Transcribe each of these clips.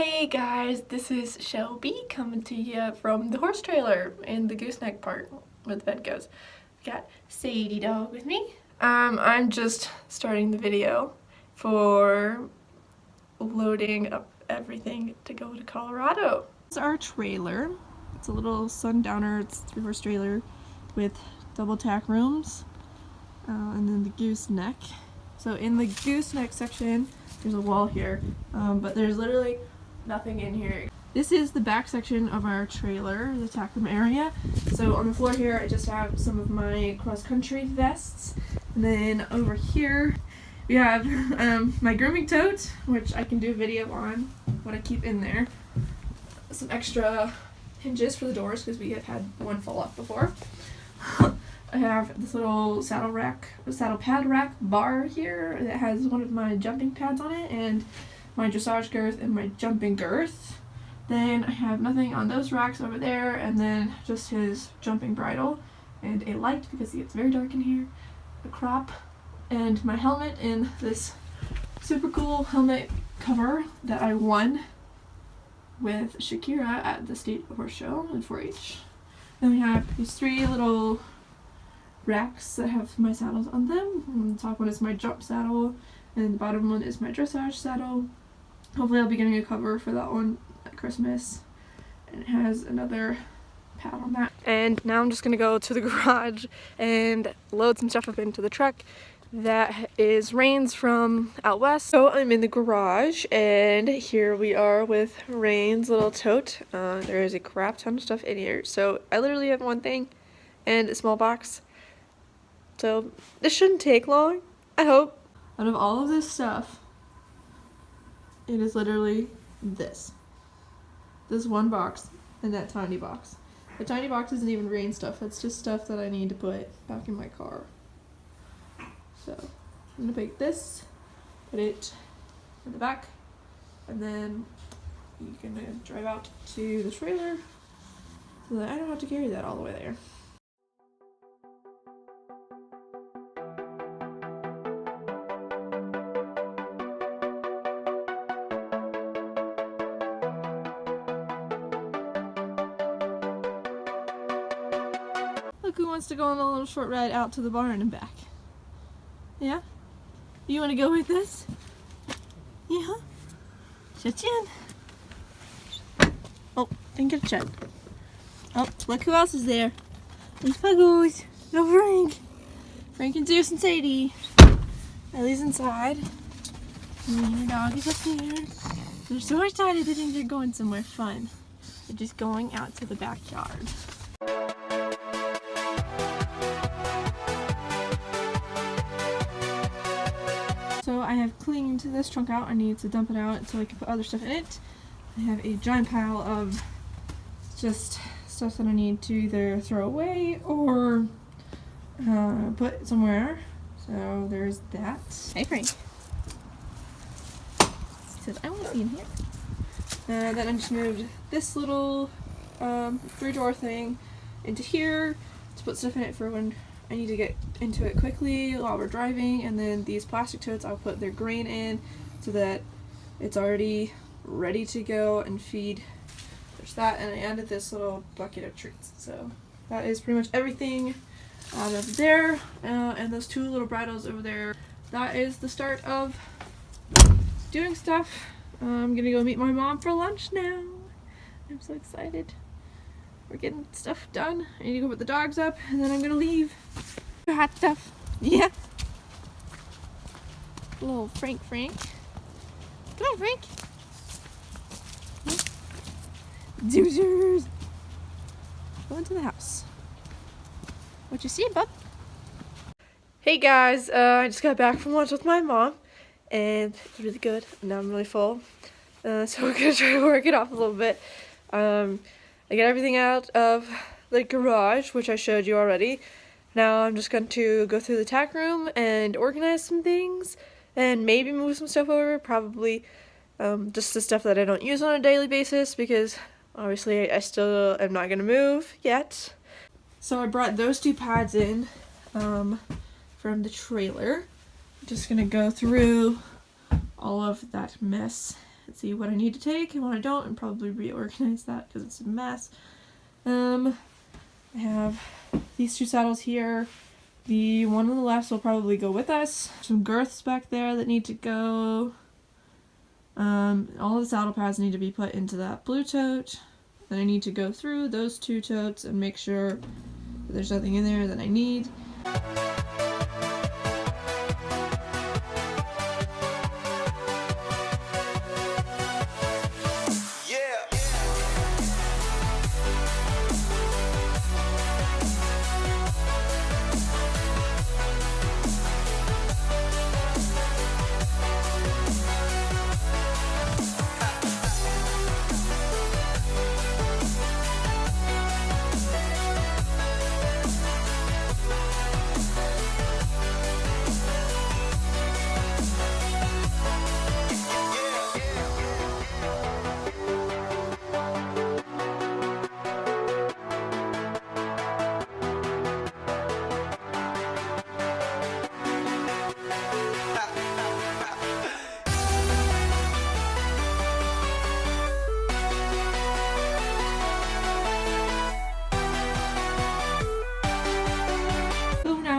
Hey guys, this is Shelby coming to you from the horse trailer in the gooseneck part where the bed goes. Got Sadie dog with me. I'm just starting the video for loading up everything to go to Colorado. This is our trailer. It's a little sundowner. It's a 3-horse trailer with double tack rooms and then the gooseneck. So in the gooseneck section, there's a wall here, but there's literally nothing in here. This is the back section of our trailer, the tack room area. So on the floor here I just have some of my cross-country vests, and then over here we have my grooming tote, which I can do a video on what I keep in there. Some extra hinges for the doors because we have had one fall off before. I have this little saddle pad rack bar here that has one of my jumping pads on it and my dressage girth and my jumping girth. Then I have nothing on those racks over there, and then just his jumping bridle and a light because it gets very dark in here, a crop, and my helmet in this super cool helmet cover that I won with Shakira at the State Horse Show in 4-H. Then we have these 3 little racks that have my saddles on them. And the top one is my jump saddle, and the bottom one is my dressage saddle. Hopefully I'll be getting a cover for that one at Christmas, and it has another pad on that. And now I'm just gonna go to the garage and load some stuff up into the truck that is Rain's from out west. So I'm in the garage, and here we are with Rain's little tote. There is a crap ton of stuff in here, so I literally have one thing and a small box. So this shouldn't take long, I hope. Out of all of this stuff, it is literally this one box and that tiny box. The tiny box isn't even Rain stuff, it's just stuff that I need to put back in my car. So I'm gonna take this, put it in the back, and then you're gonna drive out to the trailer so that I don't have to carry that all the way there. Look who wants to go on a little short ride out to the barn and back. Yeah? You want to go with us? Yeah? Shut you in. Oh, didn't get a shut. Oh, look who else is there. These puggles. No Frank. Frank and Zeus and Sadie. Ellie's inside. And your dog is up there. They're so excited they think they're going somewhere fun. They're just going out to the backyard. So I have cleaned this trunk out. I need to dump it out so I can put other stuff in it. I have a giant pile of just stuff that I need to either throw away or put somewhere. So there's that. Hey Frank. He said, I want to be in here. Then I just moved this little 3-drawer thing into here to put stuff in it for when I need to get into it quickly while we're driving. And then these plastic totes I'll put their grain in so that it's already ready to go and feed. There's that, and I added this little bucket of treats. So that is pretty much everything out of there. And those 2 little bridles over there. That is the start of doing stuff. I'm gonna go meet my mom for lunch now. I'm so excited. We're getting stuff done. I need to go put the dogs up, and then I'm gonna leave. Hot stuff. Yeah. Little Frank. Come on, Frank. Zoozers. Go into the house. What you see, bub? Hey guys, I just got back from lunch with my mom, and it's really good. Now I'm really full. So we're gonna try to work it off a little bit. I get everything out of the garage, which I showed you already. Now I'm just going to go through the tack room and organize some things and maybe move some stuff over. Probably just the stuff that I don't use on a daily basis because obviously I still am not going to move yet. So I brought those 2 pads in from the trailer. I'm just going to go through all of that mess see what I need to take and what I don't, and probably reorganize that because it's a mess. I have these two saddles here. The one on the left will probably go with us. Some girths back there that need to go. All the saddle pads need to be put into that blue tote. Then I need to go through those two totes and make sure that there's nothing in there that I need.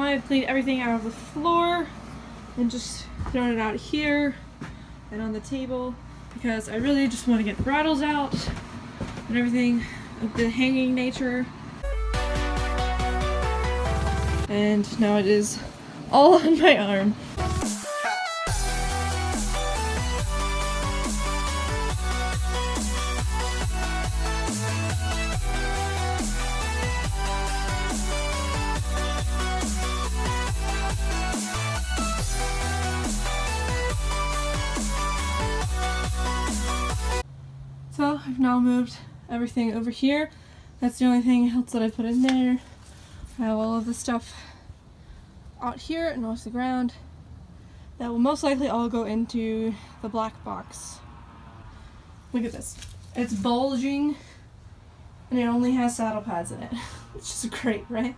I've cleaned everything out of the floor and just thrown it out here and on the table because I really just want to get the bridles out and everything of the hanging nature. And now it is all on my arm. So I've now moved everything over here. That's the only thing else that I put in there. I have all of the stuff out here and off the ground. That will most likely all go into the black box. Look at this. It's bulging and it only has saddle pads in it. It's just great, right?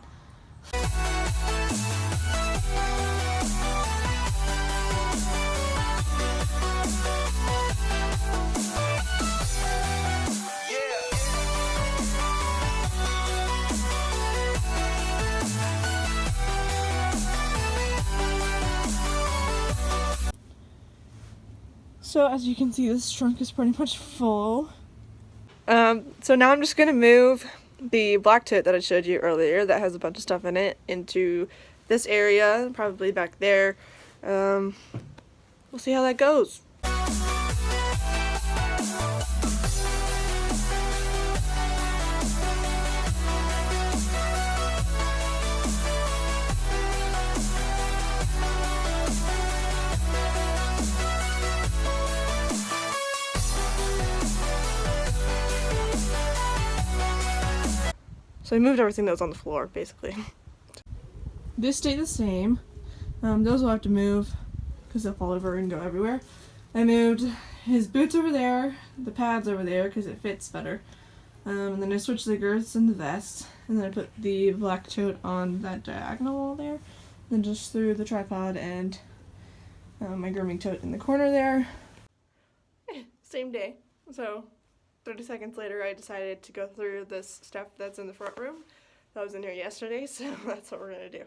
So as you can see, this trunk is pretty much full. So now I'm just gonna move the black tote that I showed you earlier that has a bunch of stuff in it into this area, probably back there. We'll see how that goes. So I moved everything that was on the floor, basically. This stayed the same. Those will have to move because they'll fall over and go everywhere. I moved his boots over there, the pads over there because it fits better. And then I switched the girths and the vest. And then I put the black tote on that diagonal wall there. Then just threw the tripod and my grooming tote in the corner there. Same day. So 30 seconds later, I decided to go through this stuff that's in the front room. That was in here yesterday, so that's what we're gonna do.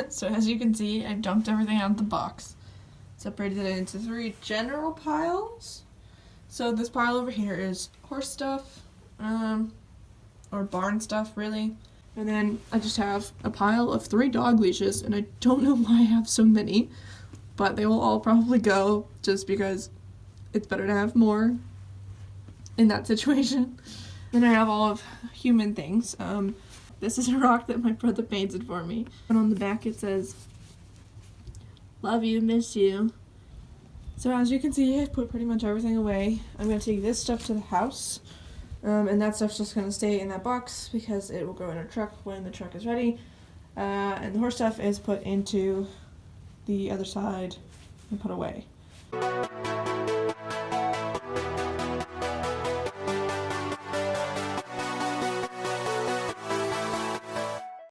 So as you can see, I dumped everything out of the box. Separated it into 3 general piles. So this pile over here is horse stuff, or barn stuff really. And then I just have a pile of 3 dog leashes, and I don't know why I have so many, but they will all probably go just because it's better to have more in that situation. Then I have all of human things. This is a rock that my brother painted for me. And on the back it says, "Love you, miss you." So as you can see, I put pretty much everything away. I'm going to take this stuff to the house, and that stuff's just going to stay in that box because it will go in a truck when the truck is ready. And the horse stuff is put into the other side and put away.